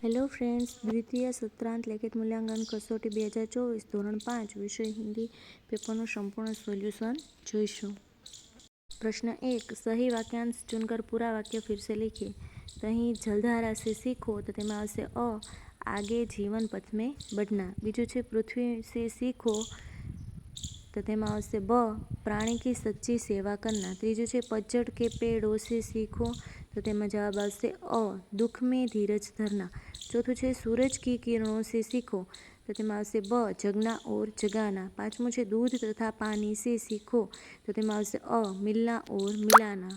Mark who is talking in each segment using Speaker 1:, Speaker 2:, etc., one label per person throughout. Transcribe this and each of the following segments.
Speaker 1: Hello friends, દ્વિતીય સત્રાંત લેખિત મૂલ્યાંકન કસોટી 2024 ધોરણ 5 વિષય હિન્દી પેપરનું સંપૂર્ણ સોલ્યુશન જોઈશું। प्रश्न 1, सही वाक्यांश चुनकर पूरा वाक्य फिर से लिखिए। तो અહીં જલધારા से सीखो तो તેમાં આવશે અ आगे जीवन पथ में बढ़ना। बीजू છે पृथ्वी से सीखो तो તેમાં આવશે ब प्राणी की सच्ची सेवा करना। ત્રીજું છે पतझड़ के पेड़ों से सीखो तो તેમાં जवाब આવશે अ दुख में धीरज धरना। चौथું છે सूरज की किरणों से सीखो तो તેમાં આવશે ब जगना और जगाना। પાંચમું છે दूध तथा पानी से सीखो तो તેમાં આવશે अ मिलना और मिलाना।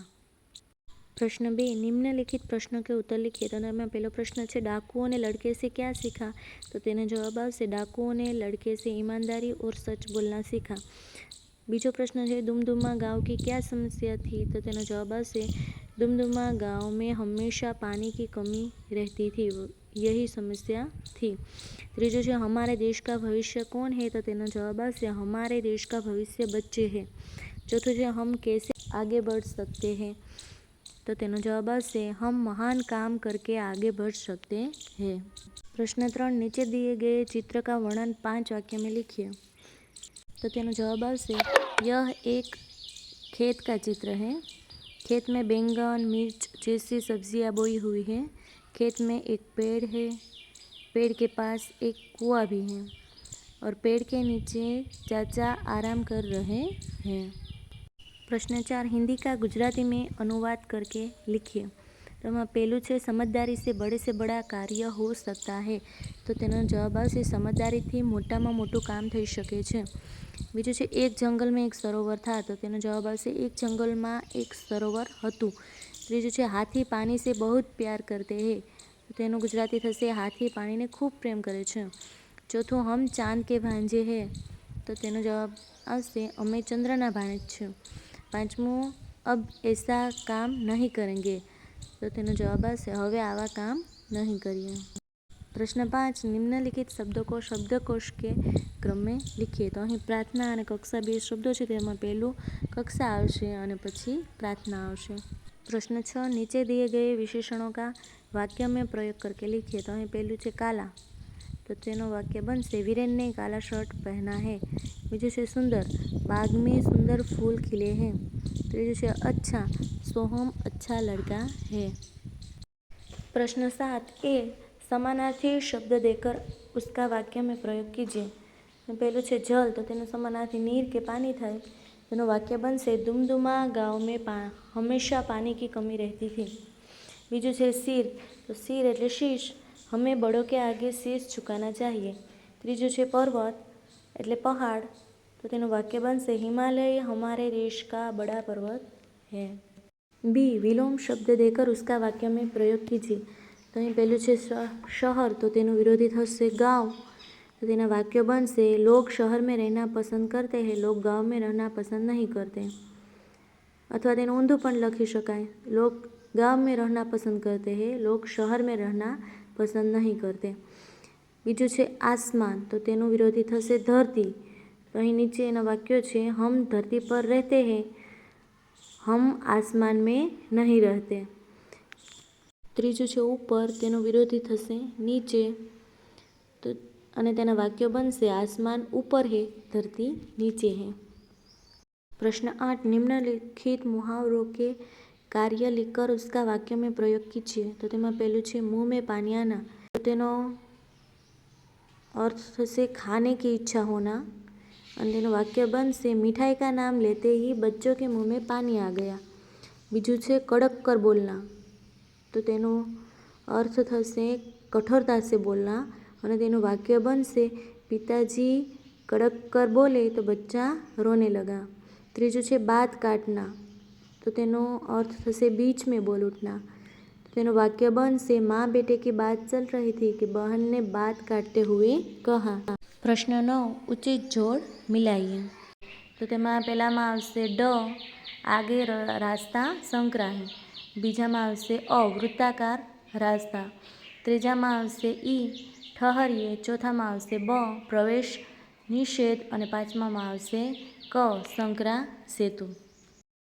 Speaker 1: प्रश्न 2, निम्नलिखित प्रश्नों के उत्तर लिखिए। तो તેમાં પહેલો પ્રશ્ન છે डाकुओं ने लड़के से क्या सीखा तो તેનો જવાબ આવશે डाकुओं ने लड़के से ईमानदारी और सच बोलना सीखा। बीजो प्रश्न है दुमदुमा गांव की क्या समस्या थी तो तेनो जवाब आवशे दुमदुमा गांव में हमेशा पानी की कमी रहती थी, यही समस्या थी। त्रीजो है हमारे देश का भविष्य कौन है तो तेनो जवाब आवशे हमारे देश का भविष्य बच्चे हैं। चौथो है हम कैसे आगे बढ़ सकते हैं तो तेनो जवाब आवशे हम महान काम करके आगे बढ़ सकते हैं। प्रश्न 3, नीचे दिए गए चित्र का वर्णन 5 वाक्य में लिखिए। तो तेनो जवाब आवशे यह एक खेत का चित्र है। खेत में बैंगन मिर्च जैसी सब्जियां बोई हुई है। खेत में एक पेड़ है, पेड़ के पास एक कुआं भी है और पेड़ के नीचे चाचा आराम कर रहे हैं। प्रश्न 4, हिंदी का गुजराती में अनुवाद करके लिखिए। तो मैं पहलू है समझदारी से बड़ा कार्य हो सकता है तो तेनो जवाब आवशे समझदारी थी मोटामां मोटुं काम थई शके छे। बीजू है एक जंगल में एक सरोवर था तो तेनो जवाब आवशे एक जंगल में एक सरोवर हतुं। त्रीजू है हाथी पानी से बहुत प्यार करते हैं तो तेनो गुजराती थशे हाथी पानी ने खूब प्रेम करे छे। चौथुं हम चांद के भांजे हैं तो तेनो जवाब आवशे अमे चंद्रना भाणे छे। पांचमुं अब ऐसा काम नहीं करेंगे तो तेनो जवाब आवशे हवे आवा काम नहीं करिए। प्रश्न 5, निम्नलिखित शब्दों को शब्दकोश के क्रम में लिखिए। तो अहीं प्रार्थना और कक्षा 2 शब्दों है तेमां पहेलुं कक्षा आवशे अने पछी प्रार्थना आवशे। प्रश्न 6, नीचे दिए गए विशेषणों का वाक्य में प्रयोग करके लिखिए। तो अहीं पहेलुं छे काला तो तेनो वाक्य बनशे वीरेन ने काला शर्ट पहना है। बीजू है सुंदर बाग में सुंदर फूल खिले हैं। त्रीजू है अच्छा सोहम अच्छा लड़का है। प्रश्न 7, ए समानार्थी शब्द देकर उसका वाक्य में प्रयोग कीजिए। पहलू है जल तो तेनो समानार्थी नीर के पानी थाय। तेनो वाक्य बनशे दुमदुमा गांव में हमेशा पानी की कमी रहती थी। बीजू है सिर तो सिर एटले शीश हमें बड़ों के आगे शीश झुकाना चाहिए। त्रीजू है पर्वत एटले पहाड़ तो तेनो वाक्य बनशे हिमालय हमारे देश का बड़ा पर्वत है। बी विलोम शब्द देकर उसका वाक्य में प्रयोग कीजिए। तो अहीं पहलू है शहर तो तेनो विरोधी थशे गांव तो तेना वाक्य बनशे लोग शहर में रहना पसंद करते हैं लोग गांव में रहना पसंद नहीं करते। अथवा तेनुं ऊंधुं पण लखी शकाय लोग गांव में रहना पसंद करते हैं लोग शहर में रहना पसंद नहीं करते। बीजू है आसमान तो तेनुं विरोधी थशे धरती तो अहीं नीचे एना वाक्यो छे हम धरती पर रहते हैं हम आसमान में नहीं रहते। त्रीजू है ऊपर तेनो विरोधी थशे नीचे तो अने तेना वाक्य बनशे आसमान ऊपर है धरती नीचे है। प्रश्न 8, निम्नलिखित मुहावरों के कार्य लिखकर उसका वाक्य में प्रयोग कीजिए। तो तेमां पहेलुं छे मुंह में पानी आना तो तेनो अर्थ थशे खाने की इच्छा होना और तेनो वाक्य बनशे मिठाई का नाम लेते ही बच्चों के मुंह में पानी आ गया। बीजू है कड़क कर बोलना तो तेनो अर्थ थशे कठोरता से बोलना और तेनु वाक्य बनशे पिताजी कड़क कर बोले तो बच्चा रोने लगा। त्रीजू है बात काटना तो तेनो अर्थ थशे बीच में बोल उठना तो तेनु वाक्य बनशे माँ बेटे की बात चल रही थी कि बहन ने बात काटते हुए कहा। प्रश्न 9, उचित जोड़ मिलाइए। तो तेमां पहेलामां आवशे ड आगे रास्ता संकरा है। बीजामां आवशे अ वृत्ताकार रास्ता। त्रीजामां आवशे ई ठहरिए। चौथामां आवशे ब प्रवेश निषेध और पांचमामां आवशे क संकरा सेतु।